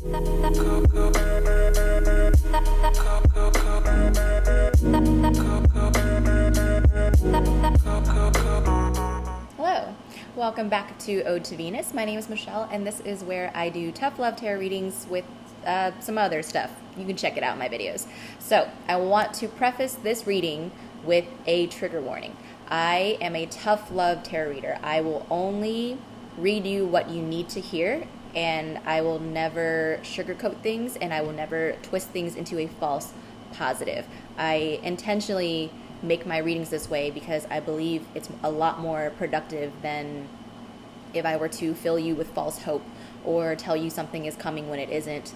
Hello, welcome back to Ode to Venus. My name is Michelle, and this is where I do tough love tarot readings with some other stuff. You can check it out in my videos. So, I want to preface this reading with a trigger warning. I am a tough love tarot reader. I will only read you what you need to hear, and I will never sugarcoat things, and I will never twist things into a false positive. I intentionally make my readings this way because I believe it's a lot more productive than if I were to fill you with false hope or tell you something is coming when it isn't,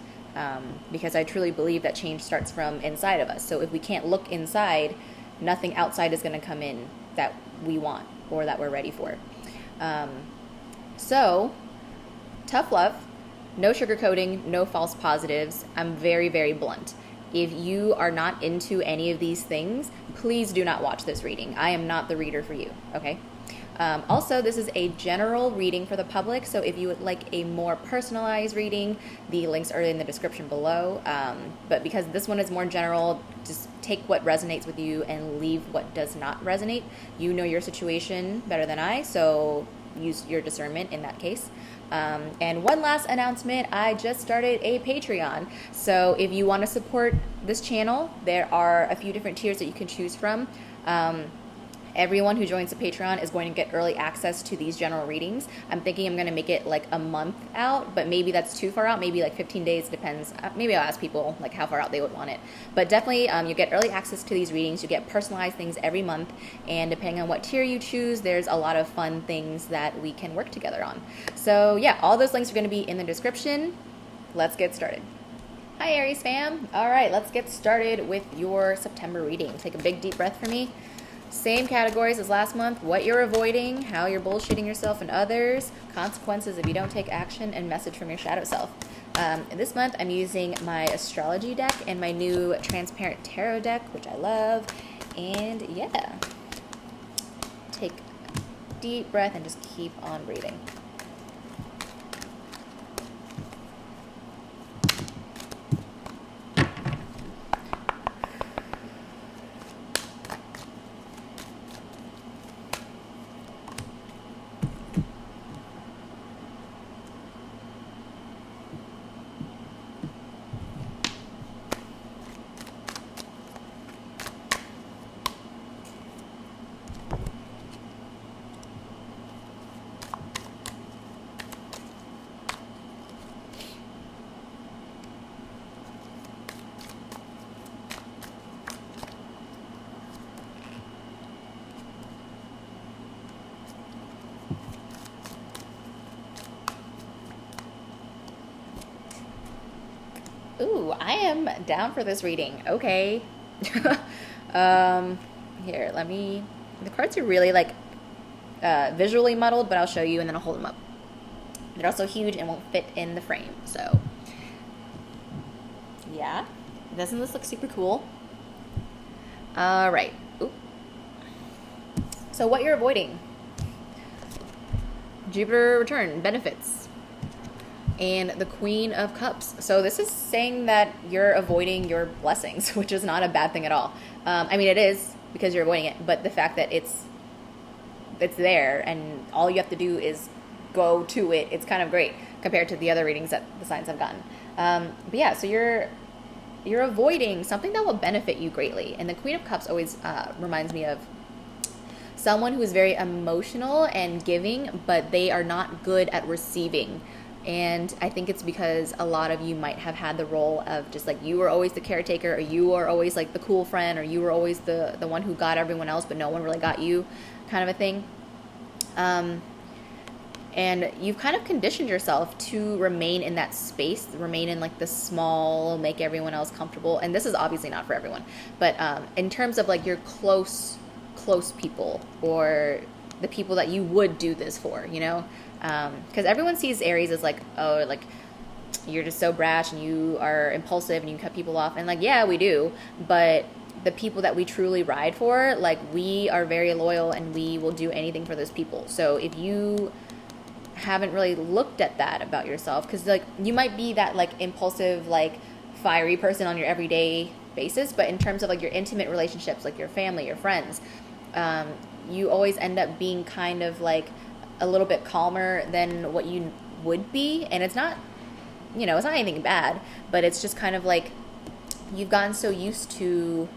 because I truly believe that change starts from inside of us. So if we can't look inside, nothing outside is going to come in that we want or that we're ready for. So, tough love, no sugarcoating, no false positives. I'm very, very blunt. If you are not into any of these things, please do not watch this reading. I am not the reader for you, okay? Also, this is a general reading for the public, so if you would like a more personalized reading, the links are in the description below. But because this one is more general, just take what resonates with you and leave what does not resonate. You know your situation better than I, so use your discernment in that case. And one last announcement, I just started a Patreon. So if you want to support this channel, there are a few different tiers that you can choose from. Everyone who joins the Patreon is going to get early access to these general readings. I'm thinking I'm going to make it like a month out, but maybe that's too far out, maybe like 15 days, depends. Maybe I'll ask people like how far out they would want it. But definitely you get early access to these readings, you get personalized things every month, and depending on what tier you choose, there's a lot of fun things that we can work together on. So yeah, all those links are going to be in the description. Let's get started. Hi Aries fam. All right, let's get started with your September reading. Take a big deep breath for me. Same categories as last month: what you're avoiding, how you're bullshitting yourself and others, consequences if you don't take action, and message from your shadow self. This month I'm using my astrology deck and my new transparent tarot deck, which I love. And yeah, take a deep breath and just keep on breathing. Ooh, I am down for this reading. Okay. Here, the cards are really like visually muddled, but I'll show you and then I'll hold them up. They're also huge and won't fit in the frame, so yeah. Doesn't this look super cool? All right. Ooh. So what you're avoiding: Jupiter return, benefits, and the Queen of Cups. So this is saying that you're avoiding your blessings, which is not a bad thing at all. I mean, it is because you're avoiding it, but the fact that it's there and all you have to do is go to it, it's kind of great compared to the other readings that the signs have gotten. But yeah, so you're avoiding something that will benefit you greatly. And the Queen of Cups always reminds me of someone who is very emotional and giving, but they are not good at receiving. And I think it's because a lot of you might have had the role of just like you were always the caretaker, or you were always like the cool friend, or you were always the one who got everyone else, but no one really got you, kind of a thing. And you've kind of conditioned yourself to remain in that space, remain in like the small, make everyone else comfortable. And this is obviously not for everyone, but in terms of like your close people, or the people that you would do this for, you know? Because everyone sees Aries as like, oh, like you're just so brash and you are impulsive and you cut people off. And like, yeah, we do. But the people that we truly ride for, like we are very loyal and we will do anything for those people. So if you haven't really looked at that about yourself, because like you might be that like impulsive, like fiery person on your everyday basis, but in terms of like your intimate relationships, like your family, your friends, you always end up being kind of like a little bit calmer than what you would be. And it's not, it's not anything bad, but it's just kind of like you've gotten so used to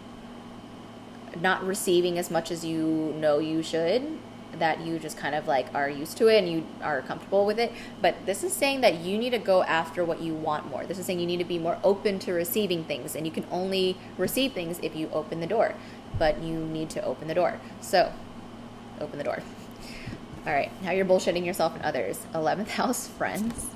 not receiving as much as you know you should, that you just kind of like are used to it and you are comfortable with it. But this is saying that you need to go after what you want more. This is saying you need to be more open to receiving things, and you can only receive things if you open the door. But you need to open the door. So, open the door. All right, now you're bullshitting yourself and others. 11th house, friends.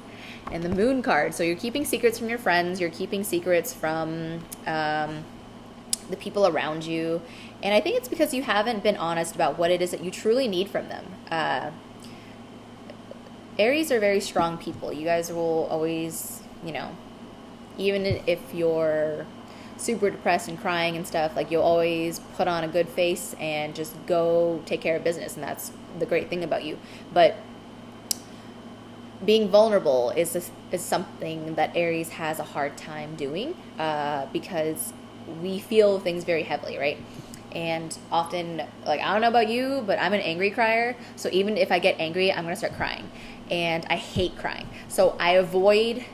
And the moon card. So you're keeping secrets from your friends. You're keeping secrets from the people around you. And I think it's because you haven't been honest about what it is that you truly need from them. Aries are very strong people. You guys will always, even if you're super depressed and crying and stuff, like you'll always put on a good face and just go take care of business. And that's the great thing about you. But being vulnerable is something that Aries has a hard time doing, because we feel things very heavily, right? And often, like, I don't know about you, but I'm an angry crier. So even if I get angry, I'm going to start crying. And I hate crying. So I avoid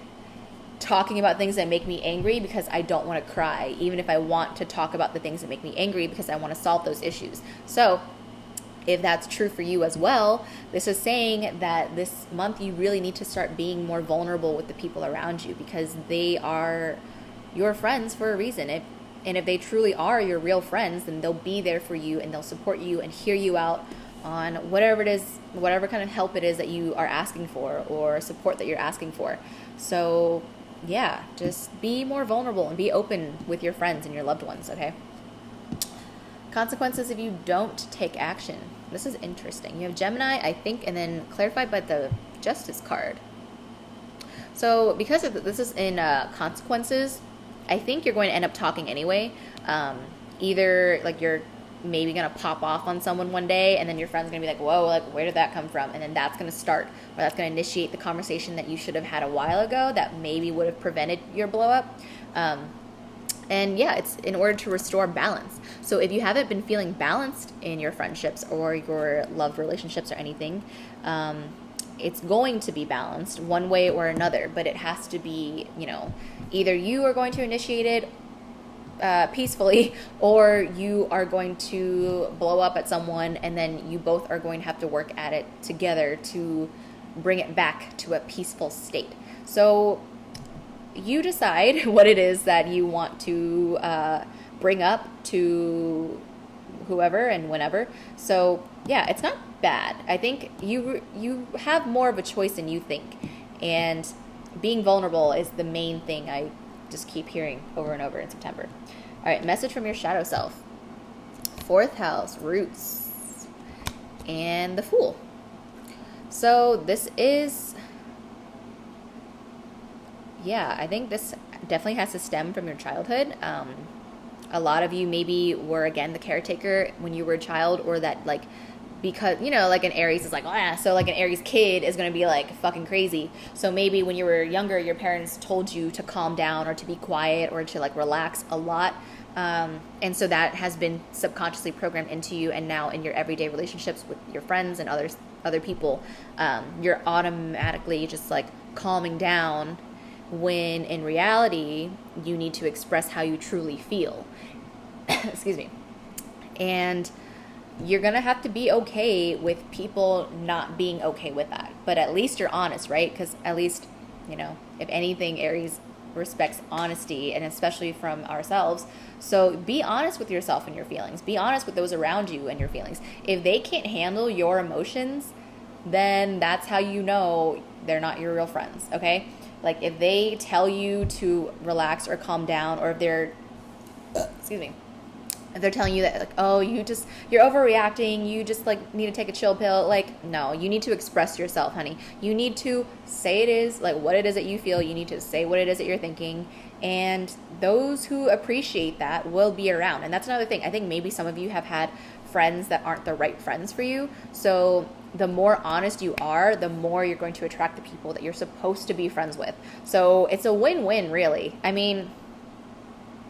talking about things that make me angry because I don't want to cry, even if I want to talk about the things that make me angry because I want to solve those issues. So if that's true for you as well, this is saying that this month you really need to start being more vulnerable with the people around you, because they are your friends for a reason. And if they truly are your real friends, then they'll be there for you and they'll support you and hear you out on whatever it is, whatever kind of help it is that you are asking for or support that you're asking for. So yeah, just be more vulnerable and be open with your friends and your loved ones, okay? Consequences if you don't take action. This is interesting. You have Gemini, I think, and then clarified by the Justice card. So because this is in consequences, I think you're going to end up talking anyway. Either like you're maybe going to pop off on someone one day, and then your friend's going to be like, whoa, like where did that come from? And then that's going to start, or that's going to initiate the conversation that you should have had a while ago that maybe would have prevented your blow up. And yeah, it's in order to restore balance. So if you haven't been feeling balanced in your friendships or your love relationships or anything, it's going to be balanced one way or another, but it has to be, either you are going to initiate it peacefully, or you are going to blow up at someone, and then you both are going to have to work at it together to bring it back to a peaceful state. So you decide what it is that you want to bring up to whoever and whenever. So yeah, it's not bad. I think you have more of a choice than you think, and being vulnerable is the main thing I just keep hearing over and over in September. All right, message from your shadow self. 4th house, roots, and the Fool. So this is, yeah, I think this definitely has to stem from your childhood. A lot of you maybe were, again, the caretaker when you were a child, or that, like, because, like an Aries is like, so like an Aries kid is going to be like fucking crazy. So maybe when you were younger, your parents told you to calm down or to be quiet or to like relax a lot. And so that has been subconsciously programmed into you. And now in your everyday relationships with your friends and other people, you're automatically just like calming down, when in reality, you need to express how you truly feel. Excuse me. And you're going to have to be okay with people not being okay with that. But at least you're honest, right? Because at least, if anything, Aries respects honesty, and especially from ourselves. So be honest with yourself and your feelings. Be honest with those around you and your feelings. If they can't handle your emotions, then that's how you know they're not your real friends, okay? Like if they tell you to relax or calm down, or if they're, excuse me, if they're telling you that, like, oh, you're overreacting, you just like need to take a chill pill, like, no, you need to express yourself, honey. You need to say it is, like, what it is that you feel. You need to say what it is that you're thinking, and those who appreciate that will be around. And that's another thing. I think maybe some of you have had friends that aren't the right friends for you. So the more honest you are, the more you're going to attract the people that you're supposed to be friends with. So it's a win-win, really. I mean,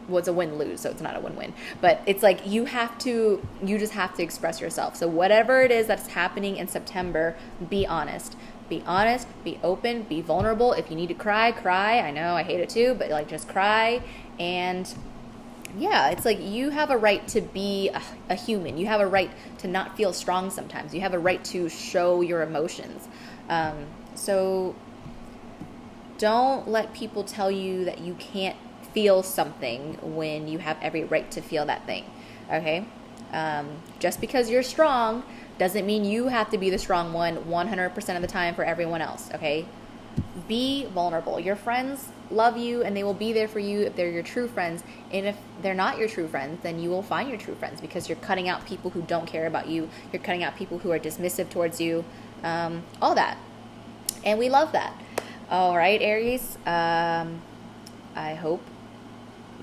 well, it's a win-lose, so it's not a win-win. But it's like you just have to express yourself. So whatever it is that's happening in September, be honest. Be honest, be open, be vulnerable. If you need to cry, cry. I know, I hate it too, but like just cry. And yeah, it's like you have a right to be a human. You have a right to not feel strong sometimes. You have a right to show your emotions. So don't let people tell you that you can't feel something when you have every right to feel that thing. Okay? Just because you're strong doesn't mean you have to be the strong one 100% of the time for everyone else. Okay? Be vulnerable. Your friends love you and they will be there for you if they're your true friends. And if they're not your true friends, then you will find your true friends, because you're cutting out people who don't care about you. You're cutting out people who are dismissive towards you. All that. And we love that. All right, Aries. I hope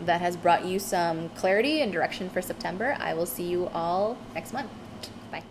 that has brought you some clarity and direction for September. I will see you all next month. Bye.